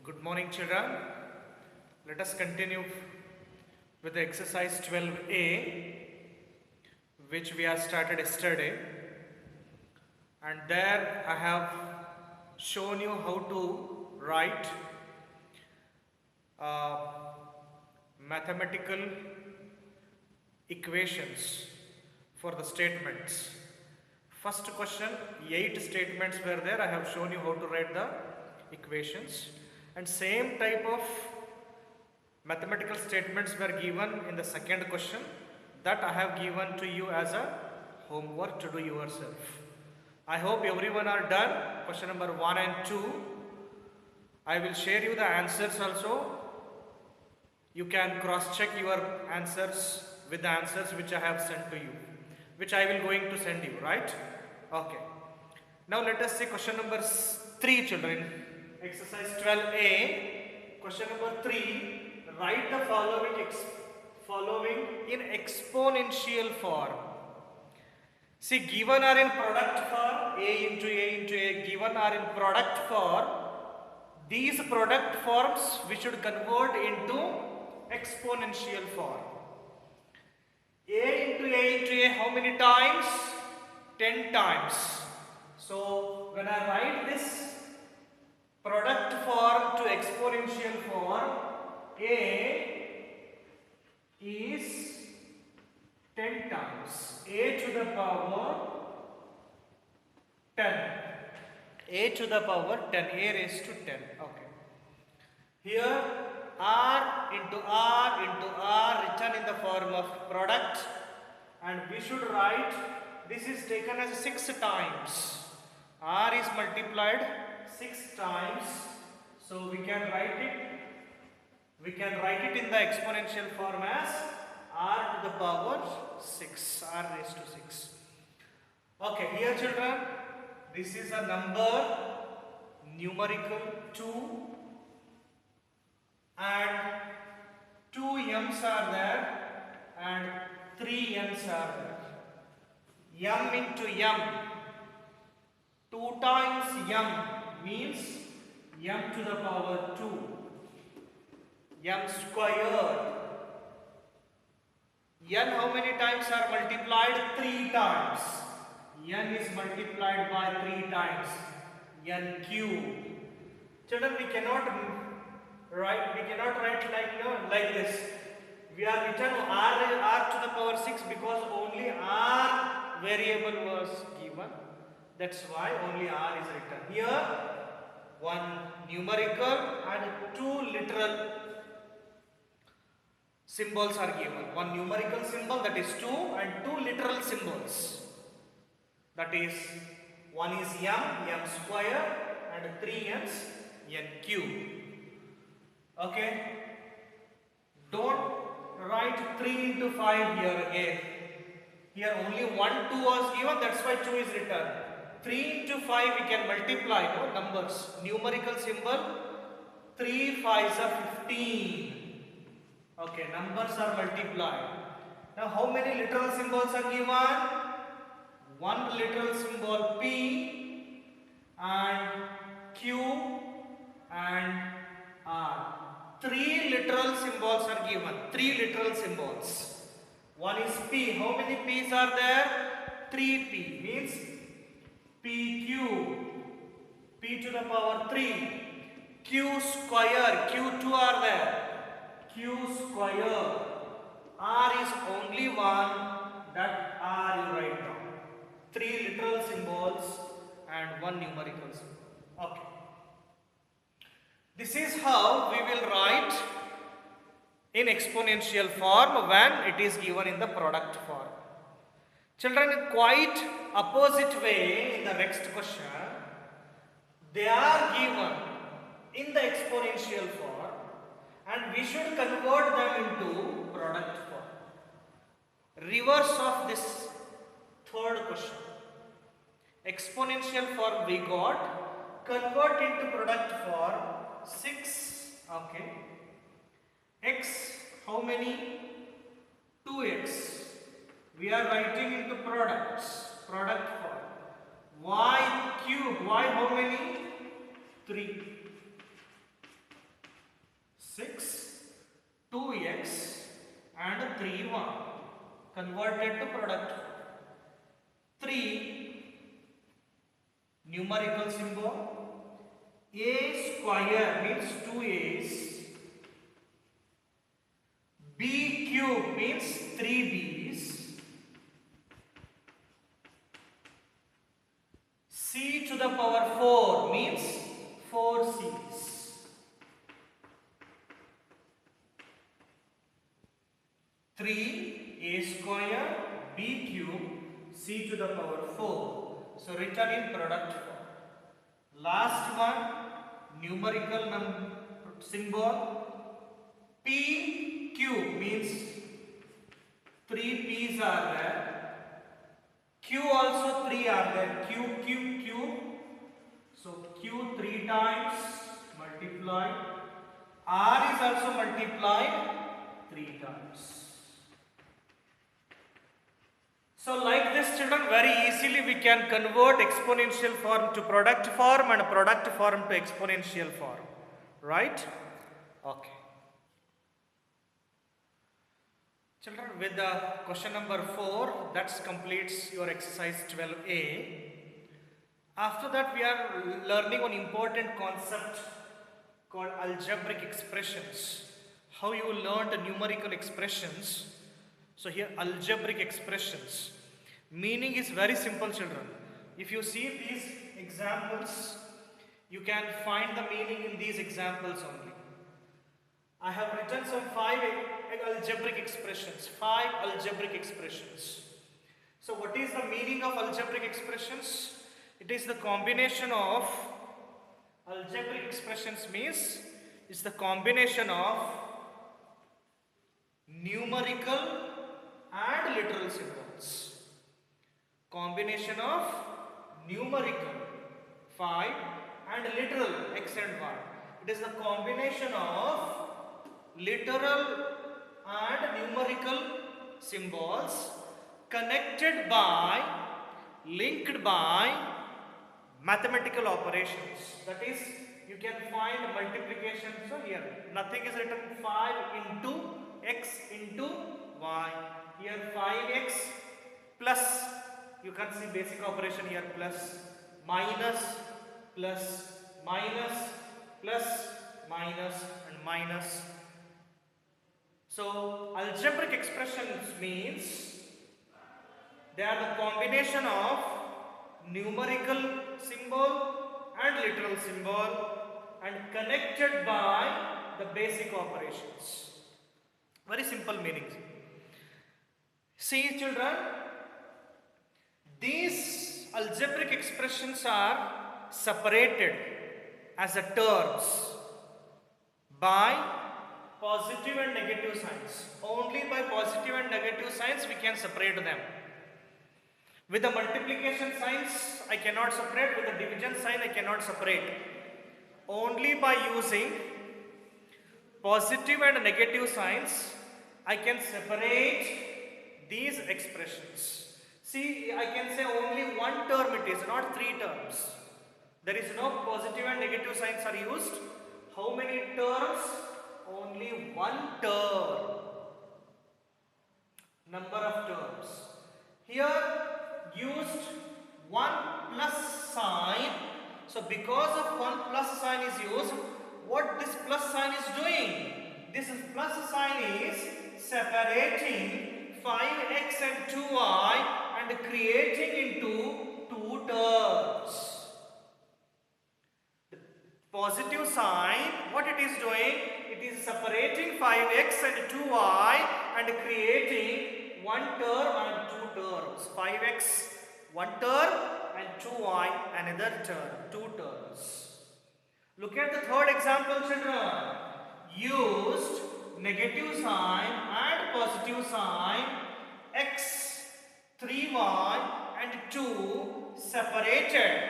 Good morning, children. Let us continue with the exercise 12a, which we have started yesterday. And there I have shown you how to write mathematical equations for the statements. First question, 8 statements were there. I have shown you how to write the equations, and same type of mathematical statements were given in the second question that I have given to you as a homework to do yourself. I hope everyone are done. Question number 1 and 2. I will share you the answers also. You can cross check your answers with the answers which I have sent to you, which I will going to send you, right? Okay. Now let us see question number 3, children. Exercise 12a. Question number 3. Write the following in exponential form. See, given are in product form, a into a, given are in product form. These product forms we should convert into exponential form. A into a, how many times? 10 times. So when I write this product form to exponential form, a is 10 times. A to the power 10. A to the power 10. A raised to 10. Okay. Here r into r written in the form of product, and we should write this is taken as 6 times. R is multiplied 6 times, so we can write it in the exponential form as r to the power 6, r raised to 6. Okay, here children, this is a number numerical 2, and 2 m's are there and 3 n's are there. M into m, 2 times m means m to the power 2, m squared. N how many times are multiplied? 3 times. N is multiplied by 3 times. N cube. Children, we cannot write like this. We are written r to the power 6 because only r variable was given. That's why only r is written. Here one numerical and 2 literal symbols are given. One numerical symbol, that is 2, and 2 literal symbols. That is, one is m square, and 3 n's, n cube. Okay. Don't write 3 into 5 here again. Here only 1, 2 was given, that's why 2 is written. 3 into 5 we can multiply, no numbers. Numerical symbol, 3 5s are 15. Okay, numbers are multiplied. Now how many literal symbols are given? 1 literal symbol P and Q and R. 3 literal symbols are given. 3 literal symbols. One is P. How many P's are there? 3P means PQ. P to the power 3. Q square. Q2 are there. Q square. R is only one, that R you write down. 3 literal symbols and 1 numerical symbol. Okay. This is how we will write in exponential form when it is given in the product form. Children, in quite opposite way in the next question, they are given in the exponential form and we should convert them into product form. Reverse of this third question. Exponential form we got, convert into product form 6, okay. X, how many? 2x. We are writing into product form. Y cube, y how many? 3. 6, 2x and 3y converted to product. 3 numerical symbol. A square means 2a's. B cube means 3b's. C to the power 4 means 4c's. 3 a square b cube c to the power 4. So written in product form. Last one numerical symbol. P cube means 3 p's are there. Q also 3 are there. Q. So Q 3 times multiplied. R is also multiplied 3 times. So like this, children, very easily we can convert exponential form to product form and product form to exponential form. Right? Okay. Children, with the question number 4, that completes your exercise 12a. After that, we are learning one important concept called algebraic expressions. How you learn the numerical expressions. So here algebraic expressions. Meaning is very simple, children. If you see these examples, you can find the meaning in these examples only. I have written some 5 algebraic expressions. 5 algebraic expressions. So what is the meaning of algebraic expressions? It is the combination of algebraic expressions means it's the combination of numerical and literal symbols. Combination of numerical 5 and literal x and y. It is the combination of literal and numerical symbols connected by, linked by mathematical operations. That is, you can find multiplication. So here nothing is written 5 into x into y. Here 5x plus, you can see basic operation here, plus, minus, plus, minus, plus, minus and minus. So algebraic expressions means they are the combination of numerical symbol and literal symbol and connected by the basic operations. Very simple meanings. See, children, these algebraic expressions are separated as a terms by positive and negative signs. Only by positive and negative signs we can separate them. With the multiplication signs I cannot separate, with the division sign I cannot separate. Only by using positive and negative signs I can separate these expressions. See, I can say only one term it is, not 3 terms. There is no positive and negative signs are used. How many terms? Only one term. Number of terms. Here used 1 plus sign. So because of 1 plus sign is used, what this plus sign is doing? This plus sign is separating 5x and 2y and creating into 2 terms. The positive sign, what it is doing? It is separating 5x and 2y and creating 1 term and 2 terms. 5x, 1 term, and 2y, another term, 2 terms. Look at the third example, children. Used negative sign and positive sign, x, 3y and 2 separated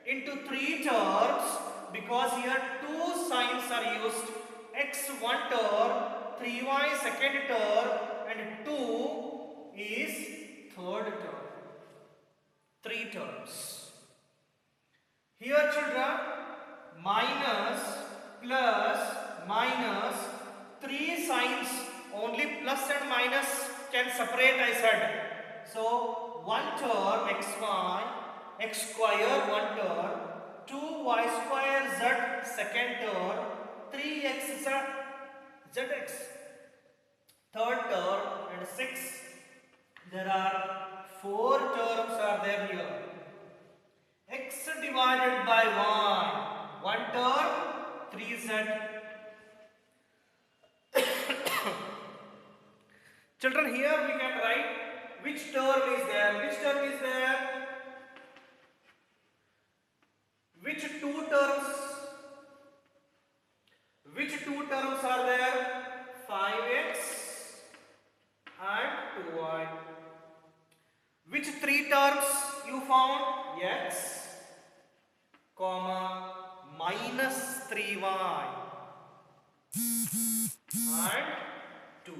into 3 terms because here 2 signs are used. X 1 term, 3y second term and 2 is third term. 3 terms. Here, children, minus, plus, minus 3 signs, only plus and minus can separate, I said. So one term xy, x square one term, 2y square z second term, 3x zx third term, and 6. There are 4 terms are there here. X divided by y, one term, 3z. Children, here we can write which term is there, which term is there, which two terms are there, 5x and 2y. Which 3 terms you found? X, comma, minus 3y and 2.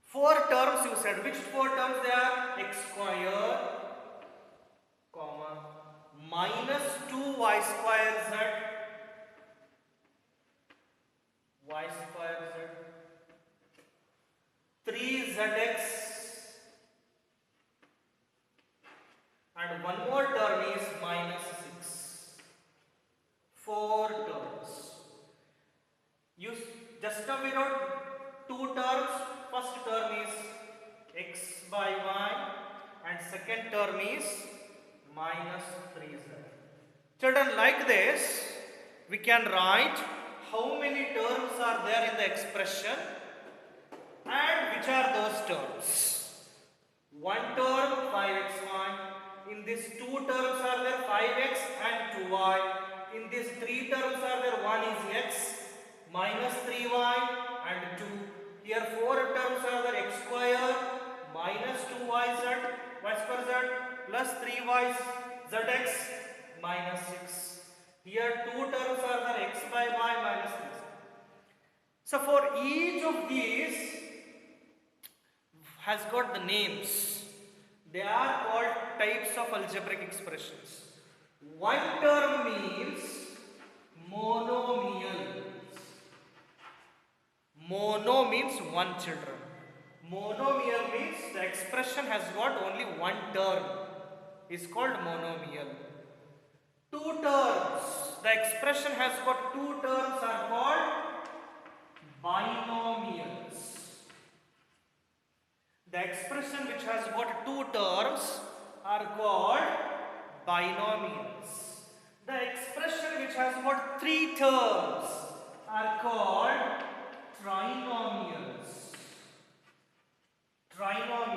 4 terms you said. Which 4 terms they are? X square, comma, minus 2y square z, y square z, 3zx, and one more term is minus 6. 4 terms. You just now we wrote 2 terms. First term is x by y and second term is minus 3z. Children, like this we can write how many terms are there in the expression and which are those terms. One term 5xy. In these 2 terms are there 5x and 2y. In these 3 terms are there, one is x minus 3y and 2. Here 4 terms are there, x square minus 2yz y square z plus 3y zx minus 6. Here 2 terms are there, x by y minus 6. So for each of these has got the names. They are called types of algebraic expressions. One term means monomial. Mono means one, children. Monomial means the expression has got only one term. Is called monomial. 2 terms. The expression has got 2 terms are called binomials. The expression which has got 2 terms are called binomials. The expression which has got 3 terms are called